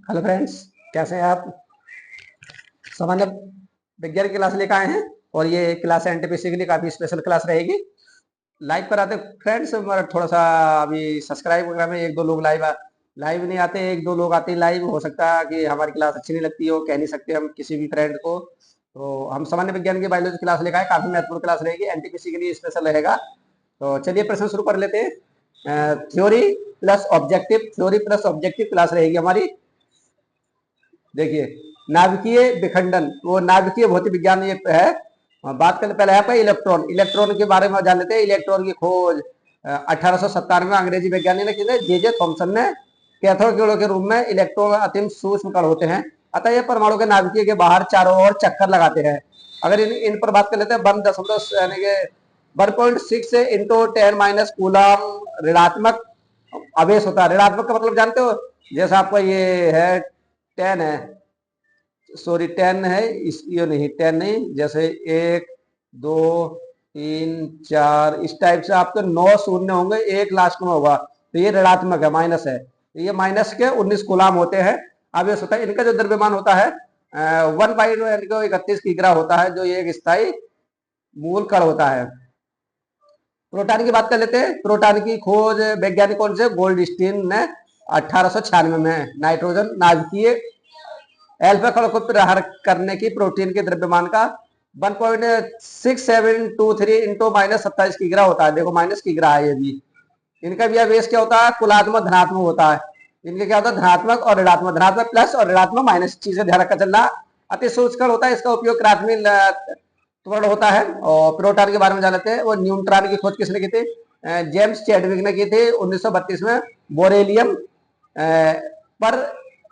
Hello friends, कैसे हैं आप। सामान्य विज्ञान की क्लास लेकर आए हैं और ये क्लास एनटीपीसी के लिए काफ़ी स्पेशल क्लास रहेगी। लाइव पर आते फ्रेंड्स, मगर थोड़ा सा अभी सब्सक्राइब वगैरह में एक दो लोग लाइव लाइव नहीं आते, एक दो लोग आते हैं लाइव। हो सकता है कि हमारी क्लास अच्छी नहीं लगती हो, कह नहीं सकते हम किसी भी फ्रेंड को। तो हम सामान्य विज्ञान की बायोलॉजी क्लास लेकर आए, काफ़ी महत्वपूर्ण क्लास रहेगी, एनटीपीसी के लिए स्पेशल रहेगा। तो चलिए प्रश्न शुरू कर लेते हैं। Theory plus objective, theory plus objective class रहेगी हमारी। देखिए, नाभिकीय विखंडन, वो नाभिकीय भौतिक विज्ञान ये है। बात करते पहले यहाँ पर इलेक्ट्रॉन, इलेक्ट्रॉन के बारे में जान लेते हैं। इलेक्ट्रॉन की खोज 1897 में अंग्रेजी वैज्ञानिक ने की थी, जे थॉमसन ने। कैथोड किरणों के रूप में इलेक्ट्रॉन अति सूक्ष्म कण होते हैं, अतः ये परमाणु के नाभिकीय के बाहर चारों ओर चक्कर लगाते हैं। अगर इन पर बात कर लेते हैं, 1.6 यानी कि 1.6 इंटू 10 - कूलम ऋणात्मक आवेश होता है। ऋणात्मक का मतलब जानते हो, जैसा आपका ये है 10 है, सॉरी 10 है, इस ये नहीं 10 नहीं, जैसे 1 2 3 4 इस टाइप से आपके 9 शून्य होंगे, एक लास्ट में होगा, तो ये ऋणात्मक है, माइनस है। ये माइनस के 19 कूलाम होते हैं। अब ये होता है, इनका जो द्रव्यमान होता है 1/31 किग्रा होता है, जो ये एक स्थायी मूल कण होता है। प्रोटॉन की बात कर लेते हैं। प्रोटॉन की खोज वैज्ञानिक कौन से, गोल्डस्टीन ने 1896 में। नाइट्रोजन नाभिकीय एल्फा कण को प्रहार करने की प्रोटीन के द्रव्यमान का 1.6723 इंटू -27 किग्रा होता है। देखो माइनस किग्रा है ये भी। इनका भी आवेश क्या होता है, कुलात्मक धनात्मक होता है। इनके क्या होता है, धनात्मक और ऋणात्मक, धनात्मक प्लस और ऋणात्मक माइनस, चीजें ध्यान रखकर चलना। अति सूक्ष्म होता है, इसका उपयोग क्राथमिक त्वरण होता है। और प्रोटॉन के बारे में जान लेते हैं। वो न्यूट्रॉन की खोज किसने की थी, जेम्स चैडविक ने की थी 1932 में। बोरेलियम पर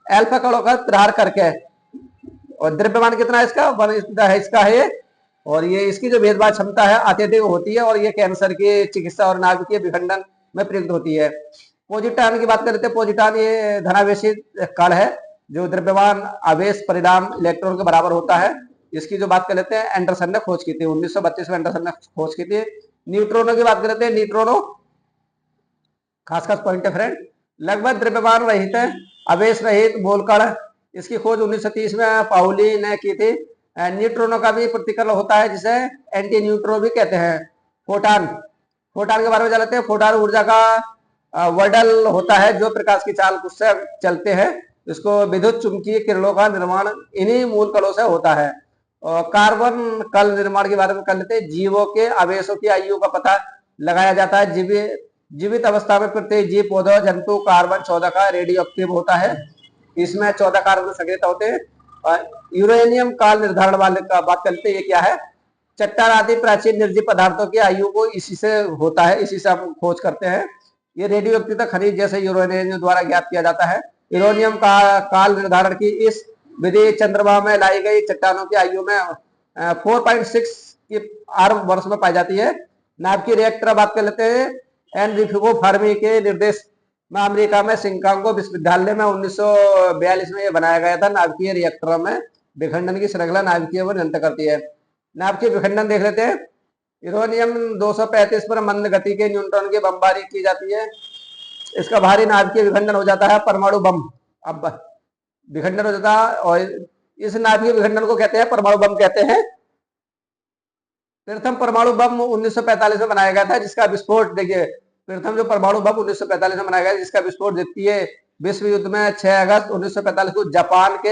एल्फा कणों का प्रहार करके। और द्रव्यमान कितना है इसका, 1 है इसका है। और ये इसकी जो भेदभाव क्षमता है अत्यधिक होती है, और ये कैंसर की चिकित्सा और नाभिकीय विखंडन में प्रयुक्त होती है। पोजिट्रॉन की बात करते हैं। पोजिट्रॉन ये धनावेशी कण है, जो द्रव्यमान आवेश परिणाम इलेक्ट्रॉन के बराबर होता है। इसकी जो बात कर लेते हैं, एंडरसन ने खोज की थी 1932 में, एंडरसन ने खोज की थी। न्यूट्रॉनों की बात कर लेते हैं। न्यूट्रॉनों खास खास पॉइंट है फ्रेंड, लगभग द्रव्यमान रहित है, आवेश रहित मूलकण। इसकी खोज 1930 में पाउली ने की थी। न्यूट्रॉनों का भी प्रतिकरण होता है, जिसे एंटी न्यूट्रो भी कहते हैं। फोटान, फोटान के बारे में जानते हैं। फोटान ऊर्जा का वर्डल होता है, जो प्रकाश की चाल से चलते हैं। इसको विद्युत चुंबकीय किरणों का निर्माण इन्हीं मूल कणों से होता है। और कार्बन कल निर्माण के बारे में कर लेते हैं। जीवों के आवेशों की आयु का पता लगाया जाता है। जीवित अवस्था में प्रत्येक जीव, पौधा, जंतु कार्बन 14 का रेडियो एक्टिव होता है। इसमें 14 कार्बन सक्रियता होते हैं। और यूरेनियम काल निर्धारण वाले का बात करते हैं, ये क्या है, चट्टान आदि प्राचीन निर्जीव पदार्थों की आयु को इसी से होता है, इसी से हम खोज करते हैं। ये रेडियो एक्टिव खनिज जैसे यूरेनियम द्वारा ज्ञात किया जाता है। यूरेनियम का काल निर्धारण की इस विधि चंद्रमा में लाई गई चट्टानों की आयु में 4.6 अरब वर्ष में पाई जाती है। नाभिकीय रिएक्टर बात कर लेते हैं। एनरिको फर्मी के निर्देश में अमेरिका में शिकागो विश्वविद्यालय में 1942 में ये बनाया गया था। नाभिकीय रिएक्टरों में विखंडन की श्रृंखला नाभिकीय को नियंत्रित करती है। नाभिकीय विखंडन देख लेते हैं। यूरेनियम 235 पर मंद गति के न्यूट्रॉन की बमबारी की जाती है। इसका भारी नाभिकीय विखंडन हो जाता है, परमाणु बम अब विखंडन हो जाता है। और इस नाभिकीय विखंडन को कहते हैं परमाणु बम कहते हैं। प्रथम परमाणु बम 1945 में बनाया गया था, जिसका विस्फोट देखिए, प्रथम जो परमाणु बम 1945 में बनाया गया, जिसका विस्फोट द्वितीय विश्व युद्ध में 6 अगस्त 1945 को जापान के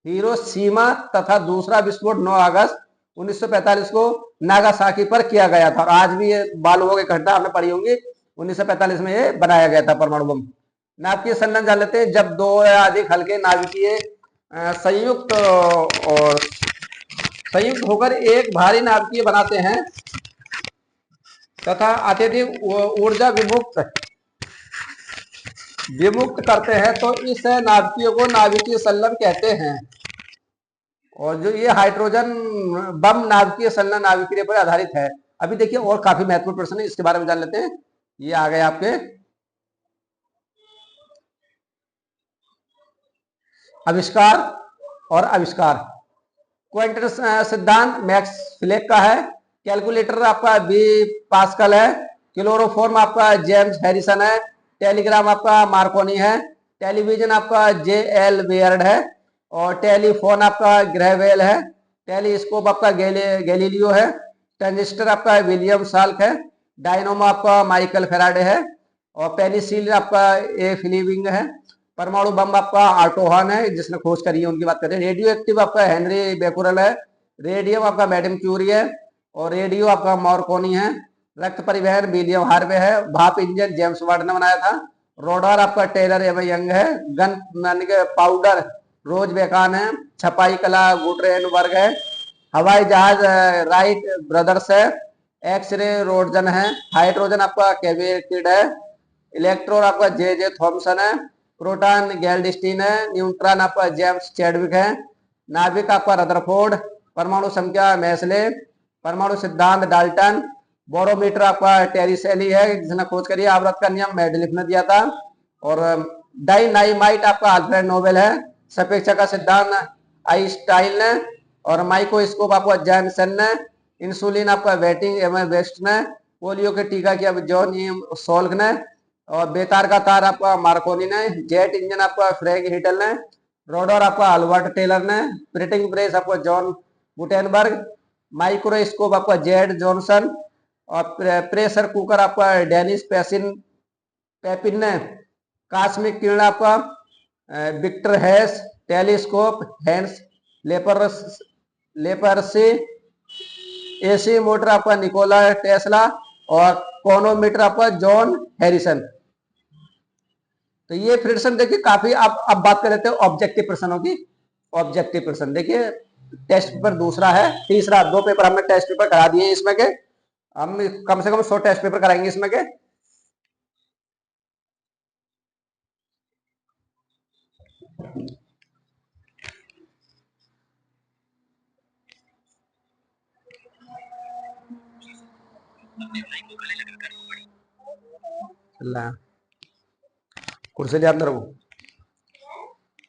हिरोशिमा तथा दूसरा विस्फोट 9 अगस्त 1945 को नागासाकी पर किया गया था। और आज भी ये बालुओं की घटना हमने पढ़ी होंगी, 1945 में ये बनाया गया था परमाणु बम। नाभिकीय संलयन जान लेते हैं। जब दो या अधिक हल्के नाभिकीय संयुक्त और संयुक्त होकर एक भारी नाभिकीय बनाते हैं तथा अत्यधिक ऊर्जा विमुक्त करते हैं, तो इस नाभिकीय को नाभिकीय संलयन कहते हैं। और जो ये हाइड्रोजन बम नाभिकीय संलयन नाभिकीय पर आधारित है। अभी देखिए और काफी महत्वपूर्ण प्रश्न है, इसके बारे में जान लेते हैं। ये आ गए आपके आविष्कार और आविष्कार। क्वांटम सिद्धांत मैक्स प्लैंक का है। कैलकुलेटर आपका बी पास्कल है। क्लोरोफॉर्म आपका जेम्स हैरिसन है। टेलीग्राम आपका मार्कोनी है। टेलीविजन आपका JL बेयर्ड है, और टेलीफोन आपका ग्रेवेल है, टेलीस्कोप आपका गैलीलियो है, ट्रांजिस्टर आपका विलियम साल्क है, डायनोमो आपका माइकल फेराडे है, और पेनिसिलिन आपका A फ्लीमिंग है, परमाणु बम आपका ऑटोहन है जिसने खोज करी है, उनकी बात करें। रेडियो एक्टिव आपका हेनरी बेकुरल है, रेडियम आपका मैडम क्यूरी है, और रेडियो आपका मार्कोनी है, रक्त परिवहन विलियम हार्वे है, भाप इंजन जेम्स वाट ने बनाया था, रोडार आपका टेलर एवं यंग है, गन यानी कि पाउडर रोज बेकान है, छपाई कला गुटरेनबर्ग है, हवाई जहाज राइट ब्रदर्स है, एक्सरे रोडजन है, हाइड्रोजन आपका केविकिड है, इलेक्ट्रॉन आपका जे थॉमसन है, प्रोटॉन गैल्डस्टीन है, न्यूट्रॉन आपका जेम्स चैडविक है, नाभिक आपका रदरफोर्ड, परमाणु संख्या मैसले, परमाणु सिद्धांत डाल्टन, बोरोमीटर आपका टेरिसेली है जिसने खोज करी, आवृत का नियम मेडलिफ ने दिया था, और डाइनामाइट आपका अल्फ्रेड नोबेल है, सापेक्षता का सिद्धांत आइंस्टाइन ने, और माइक्रोस्कोप आपका जैनसन ने, इंसुलिन आपका वेटिंग एवं वेस्ट ने, पोलियो के टीका किया जॉन सोल्क ने, और बेतार का तार आपका मार्कोनी ने, जेट इंजन आपका फ्रैंक हिटल ने, रोडर आपका अल्बर्ट टेलर ने, प्रिंटिंग प्रेस आपका जॉन गुटेनबर्ग, माइक्रोस्कोप आपका जेड जॉनसन, और प्रेशर कुकर आपका डेनिस पेपिन ने, कास्मिक किरण आपका Victor Hess, telescope Hans Lippershey, AC motor आपका निकोला टेस्ला, और कॉनोमीटर आपका जॉन हैरिसन। तो ये प्रश्न देखिए काफी, अब बात कर लेते हैं ऑब्जेक्टिव प्रश्नों की। ऑब्जेक्टिव प्रश्न देखिए, टेस्ट पेपर दूसरा है, तीसरा 2 पेपर हमने टेस्ट पेपर करा दिए इसमें के, हम कम से कम 100 टेस्ट पेपर कराएंगे इसमें के। कुर्सी लिया अंदर, वो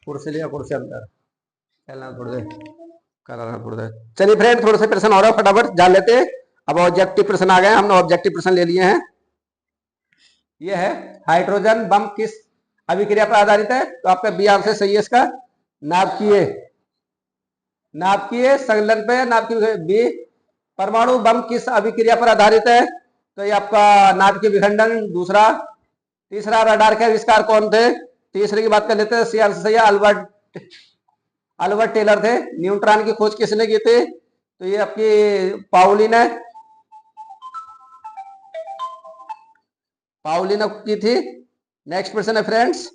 कुर्सी लिया, कुर्सी अंदर चलना थोड़ा देर, कराना थोड़ा देर। चलिए फ्रेंड, थोड़े से प्रश्न और फटाफट जान लेते हैं। अब ऑब्जेक्टिव प्रश्न आ गए, हमने ऑब्जेक्टिव प्रश्न ले लिए हैं। ये है, हाइड्रोजन बम किस अभिक्रिया पर आधारित है? तो आपका बी आंसर सही है इसका, नाभिकीय नाभिकीय संलयन पे, नाभिकीय। बी, परमाणु बम किस अभिक्रिया पर आधारित है? तो ये आपका नाभिकीय विखंडन। दूसरा, तीसरा, रडार के आविष्कार कौन थे? तीसरे की बात कर लेते हैं, सी आंसर सही है, अल्बर्ट टेलर थे। न्यूट्रॉन की खोज किसने की थी? तो ये आपकी पाउलिना की थी। नेक्स्ट क्वेश्चन है फ्रेंड्स,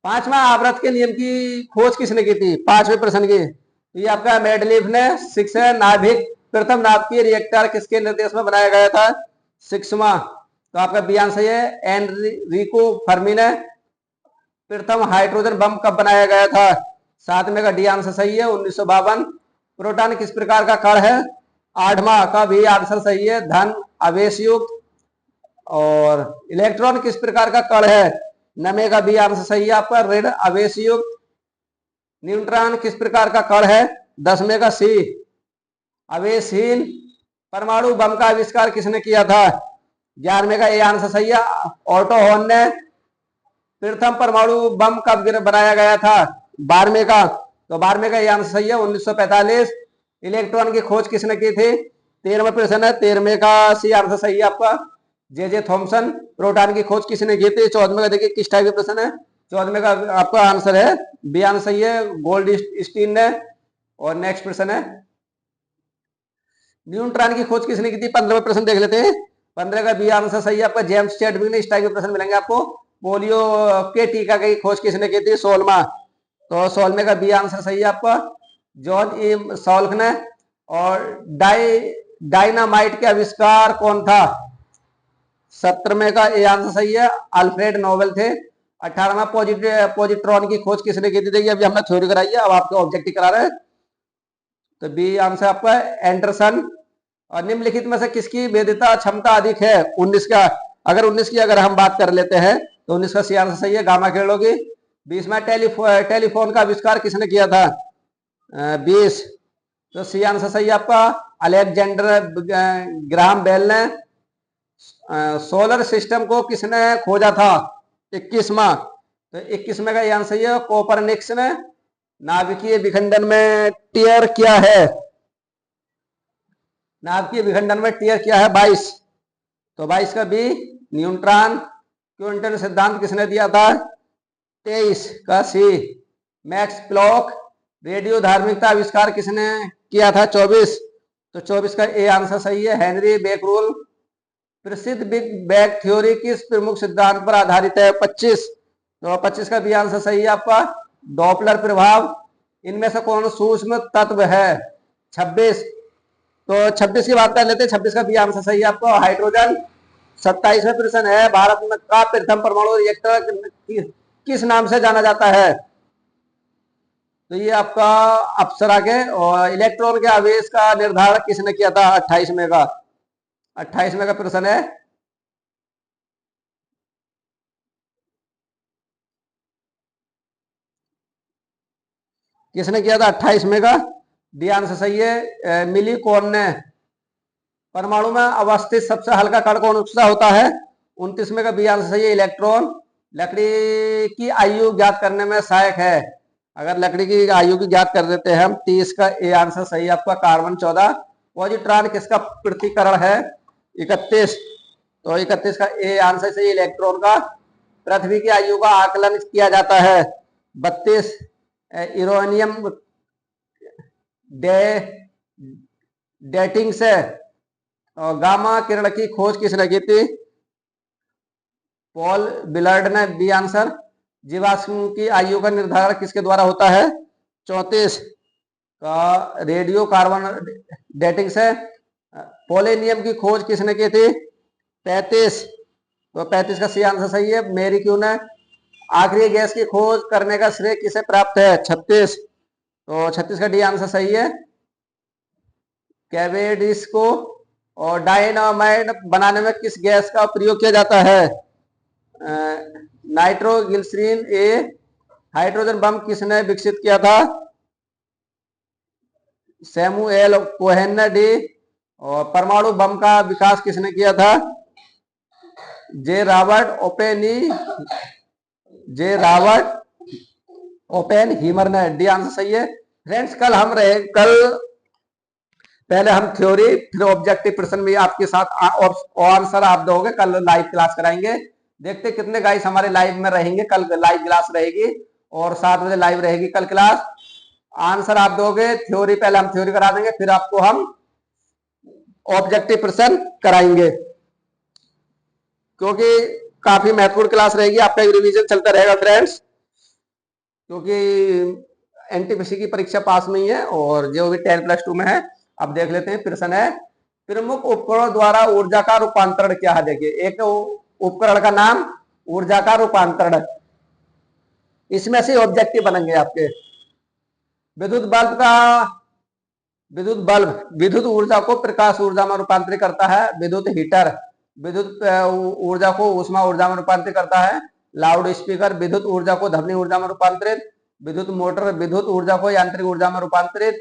पांचवा आवृत के नियम की खोज किसने की थी? पांचवें प्रश्न की, ये आपका मेडलीफ ने। सिक्स है, नाभिक प्रथम नाभिकीय रिएक्टर किसके निर्देश में बनाया गया था? सिक्सवा, तो आपका बी आंसर है, एनरिको फर्मी ने। प्रथम हाइड्रोजन बम कब बनाया गया था? सातवें का डी आंसर सही है, 1952। प्रोटॉन किस प्रकार का कण है? आठवां का भी आंसर सही है, धन आवेश युक्त। और इलेक्ट्रॉन किस प्रकार का कण है? नवे का बी आंसर सही है आपका, ऋण आवेश युक्त। न्यूट्रॉन किस प्रकार का कण है? 10वें का सी, आवेशहीन। परमाणु बम का आविष्कार किसने किया था? 11वें का ए आंसर सही है, ऑटो हॉर्न ने। प्रथम परमाणु बम कब बनाया गया था? 12वें का, तो 12वें का ये आंसर सही है, 1945। इलेक्ट्रॉन की खोज किसने की थी? 13वां प्रश्न है, 13वें का सी आंसर सही है आपका, जे थॉमसन। प्रोटॉन की खोज किसने की थी? 14वें का देखिए किस टाइप के प्रश्न है। 14वें का आपका आंसर है, बी आंसर सही है, गोल्ड स्टीन ने। और नेक्स्ट प्रश्न है, न्यूट्रॉन की खोज किसने की थी? 15वें प्रश्न देख लेते हैं। 15 का बी आंसर सही है आपका, जेम्स चैडविक ने। इस टाइप के प्रश्न मिलेंगे आपको। पोलियो के टीका की खोज किसने की थी? 16वां, तो 16वें का बी आंसर सही है आपका, जॉन ई सॉल्क ने। और डायनामाइट के आविष्कार कौन था? 17वें का ए आंसर सही है, अल्फ्रेड नोबेल थे। 18वां पॉजिट्रॉन की खोज किसने की थी? देखिए अभी हमने थ्योरी कराई है, अब आपको ऑब्जेक्टिव करा रहे हैं। तो बी आंसर आपका एंडरसन। और निम्नलिखित में से किसकी भेद्यता क्षमता अधिक है? 19 का, अगर 19 की अगर हम बात कर लेते हैं तो 19 का सी आंसर सही है, गामा किरणों की। 20वां टेलीफोन का आविष्कार किसने किया था? 20 तो सी आंसर सही है आपका। अलेक्जेंडर ग्राहम बेल ने सोलर सिस्टम को किसने खोजा था? 21वां। तो 21वें का ये आंसर है। कोपरनिकस ने नाभिकीय विखंडन में टियर किया है, नाभिकीय विखंडन में टियर किया है 22। तो 22 का बी। न्यूट्रॉन क्विंटन सिद्धांत किसने दिया था? 23 का सी। मैक्स प्लॉक रेडियो धार्मिकता आविष्कार किसने किया था? 24। तो 24 का ए आंसर सही है। हेनरी बेकरूल प्रसिद्ध बिग बैग थ्योरी किस प्रमुख सिद्धांत पर आधारित है? 25। तो 25 का भी आंसर सही है आपका। डॉपलर प्रभाव इनमें से कौन सूक्ष्म तत्व है? 26। तो 26 की बात कर लेते हैं। 26 का भी आंसर सही है आपको। हाइड्रोजन। 27वां प्रश्न है, भारत में का प्रथम परमाणु रिएक्टर किस नाम से जाना जाता है? तो ये आपका अप्सरा के। और इलेक्ट्रॉन के आवेश का निर्धारण किसने किया था? 28वें का। 28वें का प्रश्न है। किसने किया था 28वें का? डी आंसर सही है। मिली कौन ने। परमाणु में अवस्थित सबसे हल्का कण कौन सा होता है? 29वें का बी आंसर सही है। इलेक्ट्रॉन। लकड़ी की आयु ज्ञात करने में सहायक है। अगर लकड़ी की आयु की ज्ञात कर देते हैं हम। 30 का ए आंसर सही है आपका। कार्बन 14। पॉजिट्रॉन किसका पृथक्करण है? 31। तो 31 का ए आंसर सही। इलेक्ट्रॉन का। पृथ्वी की आयु का आकलन किया जाता है 32। यूरेनियम डे डेटिंग से गामा किरण की खोज किसने की थी? पॉल बिलार्ड ने। B answer. जीवाश्म की आयु का निर्धारण किसके द्वारा होता है? 34 का रेडियो कार्बन डेटिंग से। पोलेनियम की खोज किसने की थी? 35। तो 35 का सी आंसर सही है। मेरी क्यू ने। आखिरी गैस की खोज करने का श्रेय किसे प्राप्त है? 36। तो 36 का डी आंसर सही है। कैवेडिस को। और डायनामाइट बनाने में किस गैस का प्रयोग किया जाता है? नाइट्रोग्लिसरीन ए। हाइड्रोजन बम किसने विकसित किया था? सैमुएल कोहेन ने। डी। और परमाणु बम का विकास किसने किया था? जे रॉबर्ट ओपेनी जे रॉबर्ट ओपेन हीमर ने। डी आंसर सही है। फ्रेंड्स कल पहले हम थ्योरी फिर ऑब्जेक्टिव प्रश्न भी आपके साथ आंसर आप दोगे। कल लाइव क्लास कराएंगे। देखते कितने गाइस हमारे लाइव में रहेंगे। कल लाइव क्लास रहेगी और 7 बजे लाइव रहेगी कल क्लास। आंसर आप दोगे। थ्योरी पहले हम थ्योरी करा देंगे, फिर आपको हम ऑब्जेक्टिव प्रश्न कराएंगे, क्योंकि काफी महत्वपूर्ण क्लास रहेगी। आपका रिवीजन चलता रहेगा फ्रेंड्स, क्योंकि एनटीपीसी की परीक्षा पास में ही है और जो भी 10+2 में है। अब देख लेते हैं प्रश्न है। प्रमुख उपकरणों द्वारा ऊर्जा का रूपांतरण क्या है? देखिए, एक उपकरण का नाम ऊर्जा का रूपांतरण। इसमें से ऑब्जेक्टिव बनेंगे आपके। विद्युत बल्ब का विद्युत ऊर्जा को प्रकाश ऊर्जा में रूपांतरित करता है। विद्युत हीटर विद्युत ऊर्जा को ऊष्मा ऊर्जा में रूपांतरित करता है। लाउड स्पीकर विद्युत ऊर्जा को ध्वनि ऊर्जा में रूपांतरित। विद्युत मोटर विद्युत ऊर्जा को यांत्रिक ऊर्जा में रूपांतरित।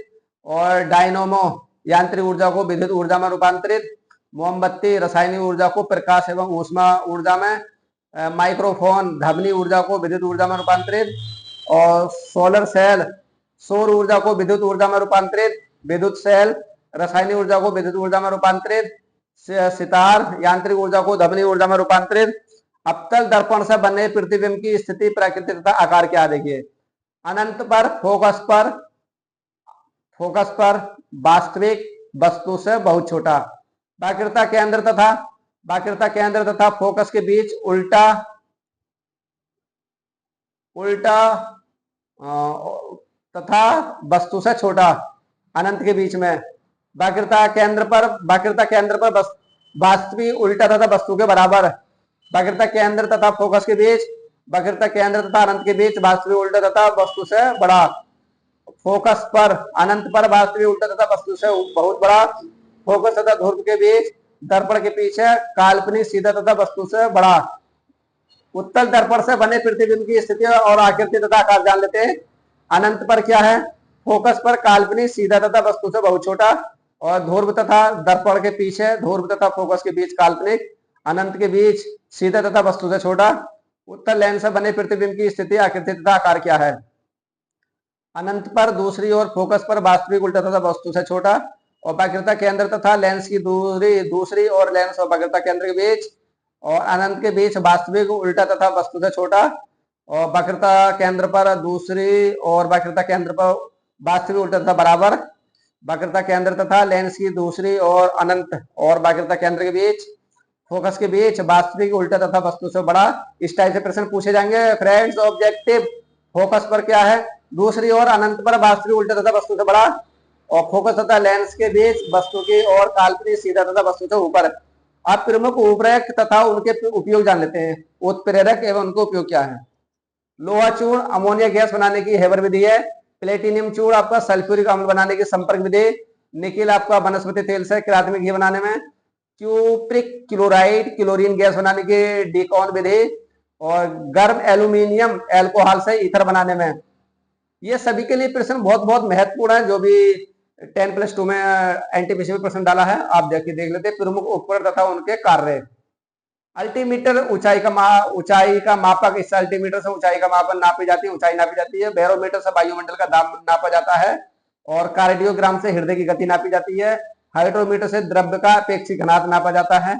और डायनोमो यांत्रिक ऊर्जा को विद्युत ऊर्जा में रूपांतरित। मोमबत्ती रासायनिक ऊर्जा को प्रकाश एवं ऊष्मा ऊर्जा में। माइक्रोफोन ध्वनि ऊर्जा को विद्युत ऊर्जा में रूपांतरित। और सोलर सेल सौर ऊर्जा को विद्युत ऊर्जा में रूपांतरित। विद्युत सेल रासायनिक ऊर्जा को विद्युत ऊर्जा में रूपांतरित। सितार यांत्रिक ऊर्जा को ध्वनि ऊर्जा में रूपांतरित। अवतल दर्पण से बने प्रतिबिंब की स्थिति प्रकृति तथा आकार क्या? देखिए, अनंत पर फोकस पर वास्तविक वस्तु से बहुत छोटा। वक्रता केंद्र तथा फोकस के बीच उल्टा तथा वस्तु से छोटा। अनंत के बीच में वक्रता केंद्र पर वास्तविक उल्टा तथा वस्तु के बराबर। वक्रता केंद्र तथा फोकस के बीच। वक्रता केंद्र तथा अनंत के बीच वास्तविक उल्टा तथा वस्तु से बड़ा। फोकस पर अनंत पर वास्तविक उल्टा तथा वस्तु से बहुत बड़ा। फोकस तथा ध्रुव के बीच दर्पण के पीछे काल्पनिक सीधा तथा वस्तु से बड़ा। उत्तल दर्पण से बने प्रतिबिंब की स्थिति और आकृति तथा आकार जान लेते हैं। अनंत पर क्या है? फोकस पर काल्पनिक सीधा तथा वस्तु से बहुत छोटा, और ध्रुव तथा दर्पण के पीछे ध्रुव तथा फोकस के बीच काल्पनिक, अनंत के बीच सीधा तथा वस्तु से छोटा। उत्तर लेंस से बने प्रतिबिंब की स्थिति, आकृति तथा आकार क्या है? अनंत पर दूसरी ओर फोकस पर वास्तविक उल्टा तथा वस्तु से छोटा, और वक्रता केंद्र तथा लेंस की दूरी दूसरी और लेंस और वक्रता केंद्र के बीच और अनंत के बीच वास्तविक उल्टा तथा वस्तु से छोटा, और वक्रता केंद्र पर दूसरी और वक्रता केंद्र पर वास्तविक उल्टा तथा बराबर, वक्रता केंद्र तथा लेंस की दूसरी और अनंत और वक्रता केंद्र के बीच फोकस के बीच वास्तविक उल्टा तथा वस्तु से बड़ा। इस टाइप से प्रश्न पूछे जाएंगे फ्रेंड्स। ऑब्जेक्टिव फोकस पर क्या है? दूसरी ओर अनंत पर वास्तविक उल्टा तथा वस्तु से बड़ा, और फोकस तथा लेंस के बीच वस्तु की और काल्पनिक सीधा तथा वस्तु से ऊपर। आप प्रमुख उत्प्रेरक तथा उनके उपयोग जान लेते हैं। उत्प्रेरक एवं उनका उपयोग क्या है? लोहा चूर्ण अमोनिया गैस बनाने की हेबर विधि है। प्लेटिनियम चूर्ण आपका सल्फ्यूरिक अम्ल बनाने की संपर्क विधि। निकिल आपका वनस्पति तेल से कृत्रिम घी बनाने में। क्यूप्रिक क्लोराइड क्लोरीन गैस बनाने की डिकॉन विधि, और गर्म एल्यूमिनियम एल्कोहल से ईथर बनाने में। ये सभी के लिए प्रश्न बहुत बहुत महत्वपूर्ण है, जो भी 10+2 में एनटीपीसी में प्रश्न डाला है। आप देख लेते हैं प्रमुख उपकरण तथा उनके कार्य। अल्टीमीटर ऊंचाई का मापक। इस अल्टीमीटर से ऊंचाई का मापन नापी जाती है, ऊंचाई नापी जाती है। बैरोमीटर से वायुमंडल का दाब नापा जाता है, और कार्डियोग्राम से हृदय की गति नापी जाती है। हाइड्रोमीटर से द्रव्य का अपेक्षित घनत्व नापा जाता है।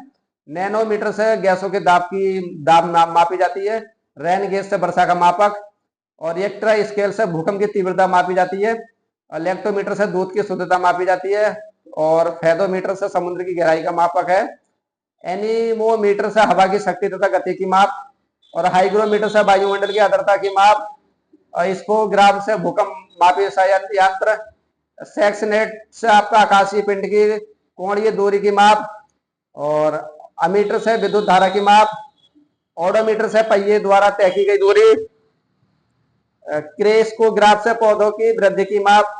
नैनोमीटर से गैसों के दाब मापी जाती है। रेन गेज से वर्षा का मापक, और रिएक्टर स्केल से भूकंप की तीव्रता मापी जाती है। लेक्टोमीटर से दूध की शुद्धता मापी जाती है, और फेदोमीटर से समुद्र की गहराई का मापक है। एनीमोमीटर से हवा की शक्ति तथा गति की माप, और हाइग्रोमीटर से वायुमंडल की आर्द्रता की माप, और स्पोग्राम से भूकंप मापी यंत्र। सेक्सनेट से आपका आकाशीय पिंड की कोणीय दूरी की माप, और अमीटर से विद्युत धारा की माप। ओडोमीटर से पहिए द्वारा तय की गई दूरी। क्रेस्कोग्राफ से पौधों की वृद्धि की माप।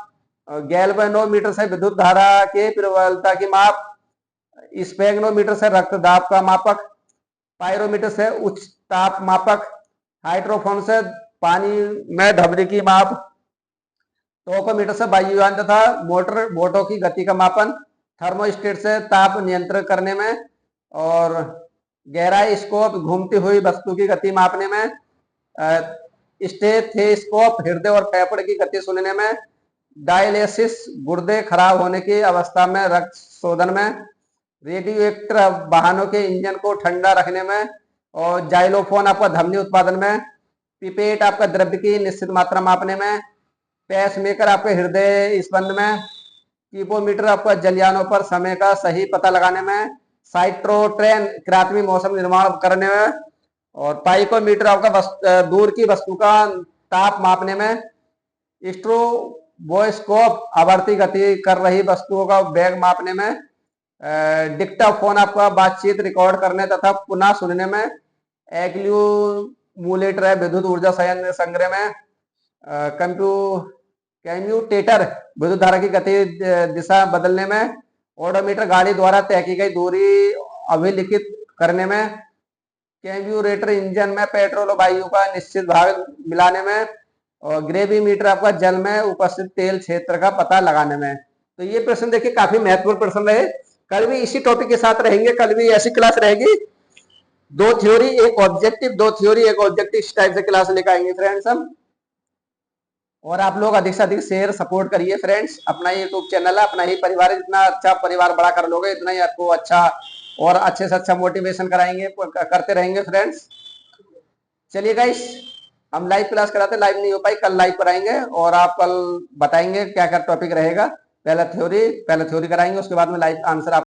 गैल्वेनोमीटर से विद्युत धारा के प्रबलता की माप। स्पेग्नोमीटर से रक्तदाब का मापक। पायरोमीटर से उच्च ताप मापक। हाइड्रोफोन से पानी में धबरी की माप। टोकोमीटर से वायुयान तथा मोटर बोटों की गति का मापन। थर्मोस्टेट से ताप नियंत्रण करने में, और गैरास्कोप घूमती हुई वस्तु की गति मापने में। स्टेथोस्कोप हृदय और फेफड़े की गति सुनने में। डायलिसिस गुर्दे खराब होने की अवस्था में रक्त शोधन में। रेडियोएक्टिव वाहनों के इंजन को ठंडा रखने में, और जाइलोफोन आपका धमनी उत्पादन में। पिपेट आपका द्रव्य की निश्चित मात्रा मापने में। पेसमेकर आपके हृदय स्पंद में। कीपोमीटर आपका जलयानों पर समय का सही पता लगाने में। साइट्रोट्रेन कृत्रिम मौसम निर्माण करने में, और पाइकोमीटर आपका दूर की वस्तु का ताप मापने में। स्ट्रोबोस्कोप आवर्ती गति कर रही वस्तुओं का वेग मापने में। डिक्टाफोन आपका बातचीत रिकॉर्ड करने तथा पुनः सुनने में। एक्यूमुलेटर है विद्युत ऊर्जा संग्रह में। कम्यूटेटर विद्युत धारा की गति दिशा बदलने में। ओडोमीटर गाड़ी द्वारा तय की गई दूरी अभिलिखित करने में। कैम्ब्यूरेटर इंजन में पेट्रोल और वायु का निश्चित भाग मिलाने में, और ग्रेविमीटर आपका जल में उपस्थित तेल क्षेत्र का पता लगाने में। तो ये प्रश्न देखिए काफी महत्वपूर्ण प्रश्न रहे। कल भी इसी टॉपिक के साथ रहेंगे, कल भी ऐसी क्लास रहेगी। 2 थ्योरी 1 ऑब्जेक्टिव, 2 थ्योरी 1 ऑब्जेक्टिव, इस टाइप से क्लास लेकर आएंगे फ्रेंड्स हम। और आप लोग अधिक से अधिक शेयर सपोर्ट करिए फ्रेंड्स। अपना यूट्यूब चैनल है, अपना ही परिवार है। जितना अच्छा परिवार बड़ा कर लोगे, इतना ही आपको अच्छा और अच्छे से अच्छा मोटिवेशन कराएंगे, करते रहेंगे फ्रेंड्स। चलिए गाइस, हम लाइव क्लास कराते, लाइव नहीं हो पाई, कल लाइव कराएंगे, और आप कल बताएंगे क्या क्या टॉपिक रहेगा। पहले थ्योरी कराएंगे, उसके बाद में लाइव आंसर आप